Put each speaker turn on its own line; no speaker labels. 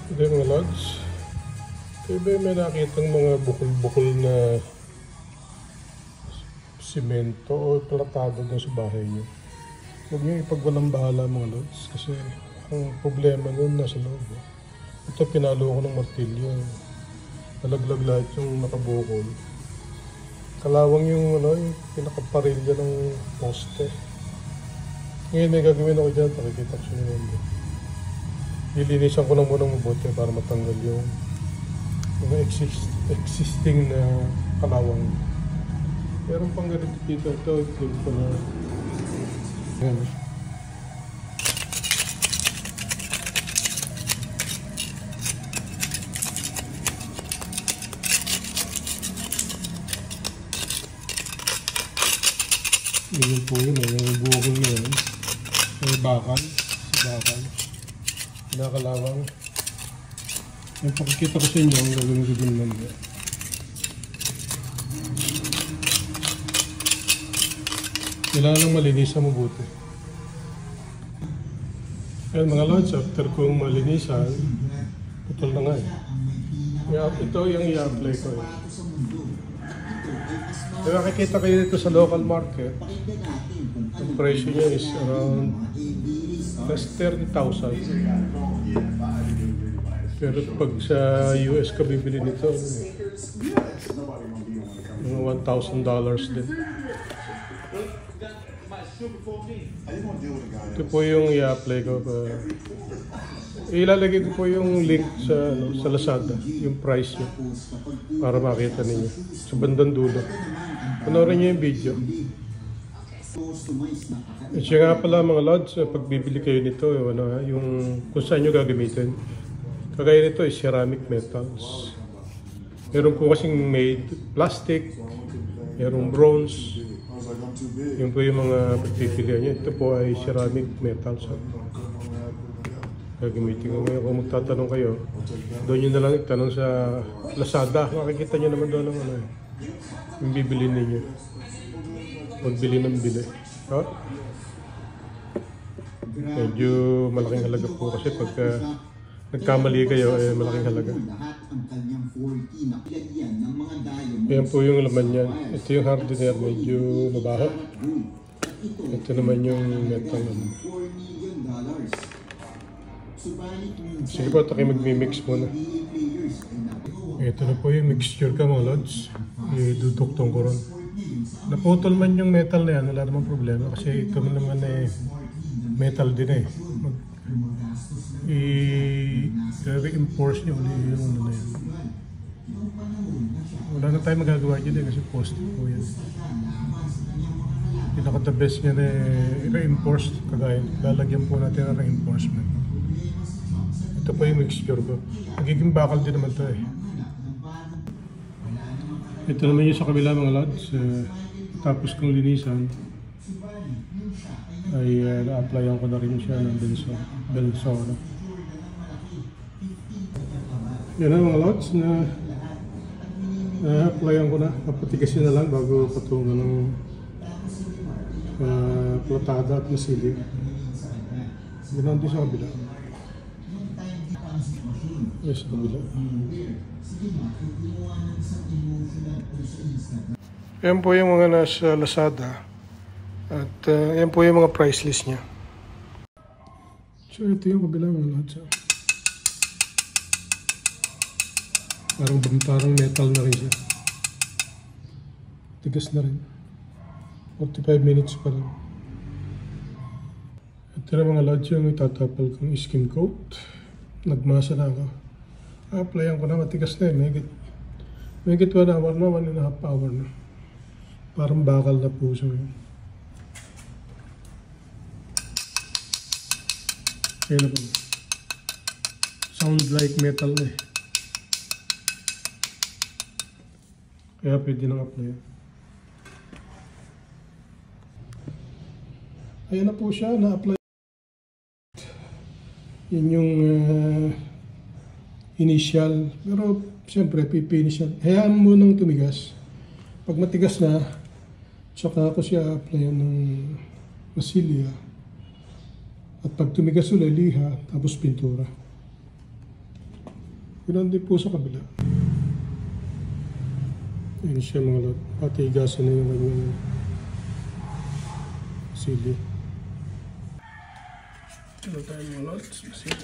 Ito yung mga lods. Kaya ba may nakitang mga bukol-bukol na simento o platado na sa bahay niyo? Huwag niyo ipagwalang bahala mga lods kasi ang problema nun nasa loob. Ito pinalo ko ng martilyo. Nalaglag lahat yung nakabukol. Kalawang yung yung pinakaparilya ng poste. Ngayon may gagawin ako dyan, pakikita ko siya ngayon. Lilinisan ko lang muna mabuti para matanggal yung mga existing na kalawang. Meron pang ganito dito. Ito ko na. Ayan. Yun po yun, yung bukol na yun. May bakal, sa bakal. Nakalawang. Yung pakikita ko sa inyo, ang gagawin ko din lang. Kailangan lang malinisan mabuti. Ayan mga lods, after kong malinisan, putol na nga eh. Ito yung i-apply ko eh. Kaya makikita kayo dito sa local market, ang presyo niya is around plus 30,000. Pero pag sa US ka bibili nito, $1,000 din. Ito po yung i-apply ko. Ilalagay ko po yung link sa Lazada, yung price niya, para makita ninyo sa bandang dulo. Panoorin niyo yung video. At siya nga pala mga lods, pag bibili kayo nito, yung kung saan nyo gagamitin. Kagaya nito is ceramic metals. Meron po kasing made plastic, merong bronze. Yun po yung mga pagpipilian nyo. Ito po ay ceramic metals. Gagamitin ko ngayon. Kung magtatanong kayo, doon nyo na lang itanong sa Lazada. Makikita nyo naman doon ang yung bibili ninyo. Magbili ng bili. Ha? Medyo malaking halaga po kasi pagka nagkamali kayo, malaking halaga. Yan po yung laman niya. Ito yung hardener, medyo mabaho. Ito naman yung metal. Sige po, ito kayo magmi-mix muna. Ito na po yung mixture ka mga lods. Iduduktong ko ron. Naputol man yung metal na yan, wala namang problema. Kasi ito naman metal din eh. I-reinforce nyo ulit yung ano na yan. Wala na tayo magagawa dyan eh kasi post po yan. Pinaka the best niya na i-reinforce kagaya. Lalagyan po natin ang reinforcement. Ito po yung mixture ko. Magiging bakal din naman ito eh. Ito naman yung sa kabila mga lods. Tapos kong linisan ay na-applyan ko na rin siya ng Belsona. Yan na mga lods na na-applyan ko na. Papatigasin na lang bago patungan ng platada at masilip. Ganoon din sa kabila. Yes, sa kabila. Yan po yung mga nasa Lazada. At yan po yung mga price list niya. So ito yung kabila mga lods. Parang metal na rin siya. Tigas na rin. 45 minutes pa rin. Ito na mga lods yung itatapal kong skin coat. Nagmasa na ako. Applyan ko na, matigas na eh. Mahigit 1 hour na, 1.5 hour na. Parang bakal na puso yun. Kaya na ba? Sound like metal na eh. Kaya pwede nang apply. Ayan na po siya, na-apply. Yan yung initial. Pero siyempre, finish yan. Hayaan mo nang tumigas. Pag matigas na, tsaka ako siya applyan ng masilya. At pag tumigas ulit, liha, tapos pintura. Ganun din po sa kabila. Ayan siya mga lord. Patigasan na yung kanyang sili. Ito tayo mga lord. Sili.